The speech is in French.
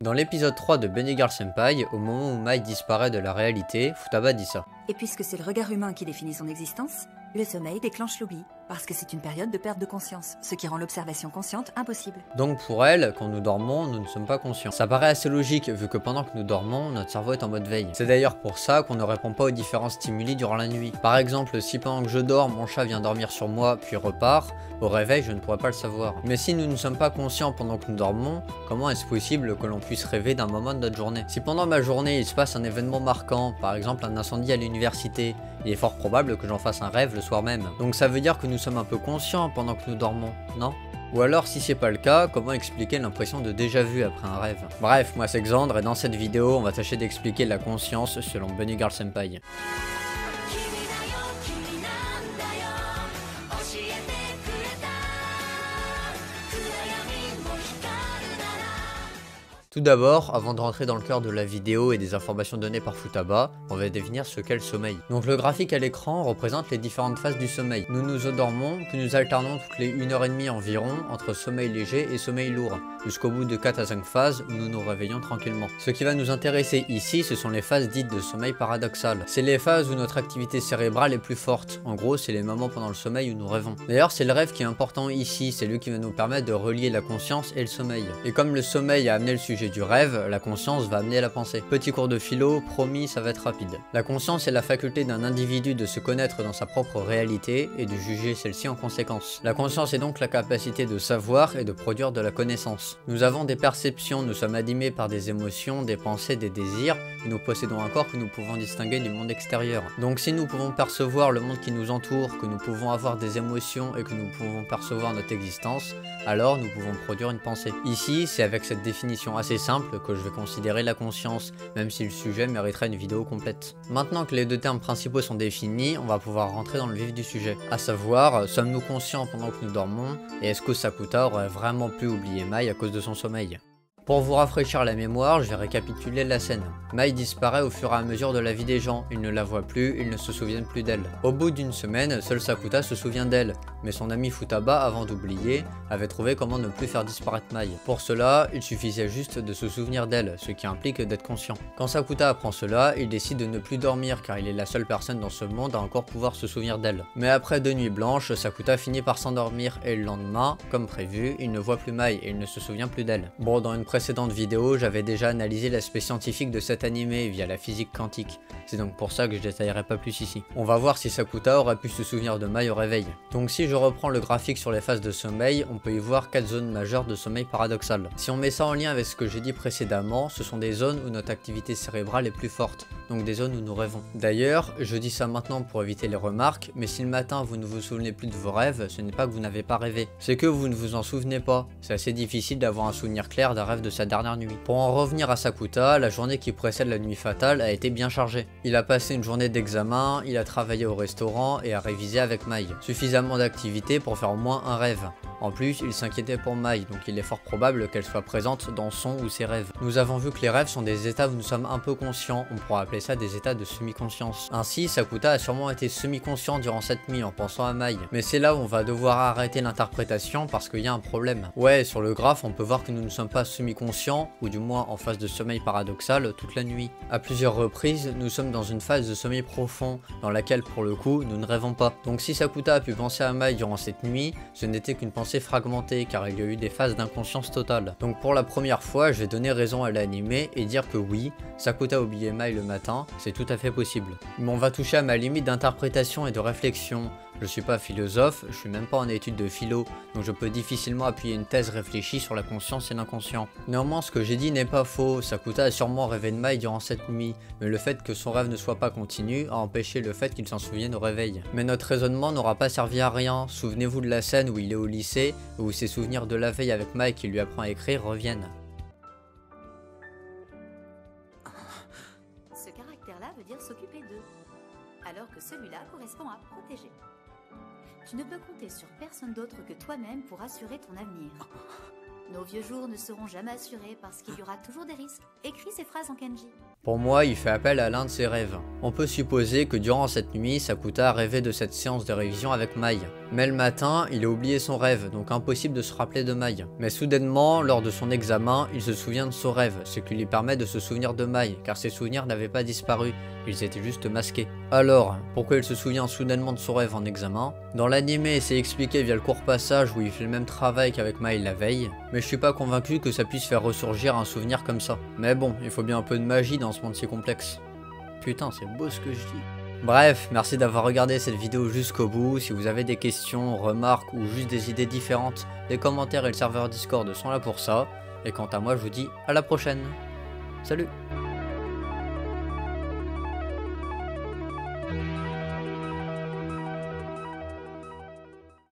Dans l'épisode 3 de Bunny Girl Senpai, au moment où Mai disparaît de la réalité, Futaba dit ça. Et puisque c'est le regard humain qui définit son existence, le sommeil déclenche l'oubli, parce que c'est une période de perte de conscience, ce qui rend l'observation consciente impossible. Donc pour elle, quand nous dormons, nous ne sommes pas conscients. Ça paraît assez logique, vu que pendant que nous dormons, notre cerveau est en mode veille. C'est d'ailleurs pour ça qu'on ne répond pas aux différents stimuli durant la nuit. Par exemple, si pendant que je dors, mon chat vient dormir sur moi, puis repart, au réveil, je ne pourrais pas le savoir. Mais si nous ne sommes pas conscients pendant que nous dormons, comment est-ce possible que l'on puisse rêver d'un moment de notre journée? Si pendant ma journée, il se passe un événement marquant, par exemple un incendie à l'université, il est fort probable que j'en fasse un rêve le soir même. Donc ça veut dire que nous sommes un peu conscients pendant que nous dormons, non? Ou alors si c'est pas le cas, comment expliquer l'impression de déjà vu après un rêve? Bref, moi c'est Xandre et dans cette vidéo, on va tâcher d'expliquer la conscience selon Bunny Girl Senpai. Tout d'abord, avant de rentrer dans le cœur de la vidéo et des informations données par Futaba, on va définir ce qu'est le sommeil. Donc le graphique à l'écran représente les différentes phases du sommeil. Nous nous endormons, puis nous alternons toutes les 1h30 environ entre sommeil léger et sommeil lourd, jusqu'au bout de 4 à 5 phases où nous nous réveillons tranquillement. Ce qui va nous intéresser ici, ce sont les phases dites de sommeil paradoxal. C'est les phases où notre activité cérébrale est plus forte. En gros, c'est les moments pendant le sommeil où nous rêvons. D'ailleurs, c'est le rêve qui est important ici, c'est lui qui va nous permettre de relier la conscience et le sommeil. Et comme le sommeil a amené le sujet du rêve, la conscience va amener la pensée. Petit cours de philo, promis, ça va être rapide. La conscience est la faculté d'un individu de se connaître dans sa propre réalité et de juger celle-ci en conséquence. La conscience est donc la capacité de savoir et de produire de la connaissance. Nous avons des perceptions, nous sommes animés par des émotions, des pensées, des désirs, et nous possédons un corps que nous pouvons distinguer du monde extérieur. Donc si nous pouvons percevoir le monde qui nous entoure, que nous pouvons avoir des émotions et que nous pouvons percevoir notre existence, alors nous pouvons produire une pensée. Ici, c'est avec cette définition assez simple que je vais considérer la conscience, même si le sujet mériterait une vidéo complète. Maintenant que les deux termes principaux sont définis, on va pouvoir rentrer dans le vif du sujet. À savoir, sommes-nous conscients pendant que nous dormons, et est-ce que Sakuta aurait vraiment pu oublier Mai à cause de son sommeil? Pour vous rafraîchir la mémoire, je vais récapituler la scène. Mai disparaît au fur et à mesure de la vie des gens, ils ne la voient plus, ils ne se souviennent plus d'elle. Au bout d'une semaine, seul Sakuta se souvient d'elle, mais son ami Futaba, avant d'oublier, avait trouvé comment ne plus faire disparaître Mai. Pour cela, il suffisait juste de se souvenir d'elle, ce qui implique d'être conscient. Quand Sakuta apprend cela, il décide de ne plus dormir car il est la seule personne dans ce monde à encore pouvoir se souvenir d'elle. Mais après 2 nuits blanches, Sakuta finit par s'endormir et le lendemain, comme prévu, il ne voit plus Mai et il ne se souvient plus d'elle. Bon, dans une précédente vidéo, j'avais déjà analysé l'aspect scientifique de cet animé via la physique quantique. C'est donc pour ça que je détaillerai pas plus ici. On va voir si Sakuta aurait pu se souvenir de Mai au réveil. Donc si je reprends le graphique sur les phases de sommeil, on peut y voir 4 zones majeures de sommeil paradoxal. Si on met ça en lien avec ce que j'ai dit précédemment, ce sont des zones où notre activité cérébrale est plus forte, donc des zones où nous rêvons. D'ailleurs, je dis ça maintenant pour éviter les remarques, mais si le matin vous ne vous souvenez plus de vos rêves, ce n'est pas que vous n'avez pas rêvé, c'est que vous ne vous en souvenez pas. C'est assez difficile d'avoir un souvenir clair d'un rêve de sa dernière nuit. Pour en revenir à Sakuta, la journée qui précède la nuit fatale a été bien chargée. Il a passé une journée d'examen, il a travaillé au restaurant et a révisé avec Mai. Suffisamment d'activités pour faire au moins un rêve. En plus, il s'inquiétait pour Mai, donc il est fort probable qu'elle soit présente dans son ou ses rêves. Nous avons vu que les rêves sont des états où nous sommes un peu conscients, on pourrait appeler ça des états de semi-conscience. Ainsi, Sakuta a sûrement été semi-conscient durant cette nuit en pensant à Mai. Mais c'est là où on va devoir arrêter l'interprétation parce qu'il y a un problème. Ouais, sur le graphe, on peut voir que nous ne sommes pas semi-conscients, ou du moins en phase de sommeil paradoxal toute la nuit. À plusieurs reprises, nous sommes dans une phase de sommeil profond, dans laquelle pour le coup, nous ne rêvons pas. Donc si Sakuta a pu penser à Mai durant cette nuit, ce n'était qu'une pensée fragmentée car il y a eu des phases d'inconscience totale. Donc pour la première fois, je vais donner raison à l'animé et dire que oui, Sakuta a oublié Mai le matin, c'est tout à fait possible. Mais on va toucher à ma limite d'interprétation et de réflexion. Je suis pas philosophe, je suis même pas en études de philo, donc je peux difficilement appuyer une thèse réfléchie sur la conscience et l'inconscient. Néanmoins, ce que j'ai dit n'est pas faux, Sakuta a sûrement rêvé de Mai durant cette nuit, mais le fait que son rêve ne soit pas continu a empêché le fait qu'il s'en souvienne au réveil. Mais notre raisonnement n'aura pas servi à rien, souvenez-vous de la scène où il est au lycée, où ses souvenirs de la veille avec Mai qui lui apprend à écrire reviennent. Ce caractère-là veut dire s'occuper d'eux, alors que celui-là correspond à protéger. Tu ne peux compter sur personne d'autre que toi-même pour assurer ton avenir. Nos vieux jours ne seront jamais assurés parce qu'il y aura toujours des risques. Écris ces phrases en kanji. Pour moi, il fait appel à l'un de ses rêves. On peut supposer que durant cette nuit, Sakuta a rêvé de cette séance de révision avec Mai. Mais le matin, il a oublié son rêve, donc impossible de se rappeler de Mai. Mais soudainement, lors de son examen, il se souvient de son rêve, ce qui lui permet de se souvenir de Mai, car ses souvenirs n'avaient pas disparu, ils étaient juste masqués. Alors, pourquoi il se souvient soudainement de son rêve en examen? Dans l'anime, c'est expliqué via le court passage où il fait le même travail qu'avec Mai la veille, mais je suis pas convaincu que ça puisse faire ressurgir un souvenir comme ça. Mais bon, il faut bien un peu de magie dans ce monde si complexe. Putain, c'est beau ce que je dis. Bref, merci d'avoir regardé cette vidéo jusqu'au bout. Si vous avez des questions, remarques ou juste des idées différentes, les commentaires et le serveur Discord sont là pour ça. Et quant à moi, je vous dis à la prochaine. Salut!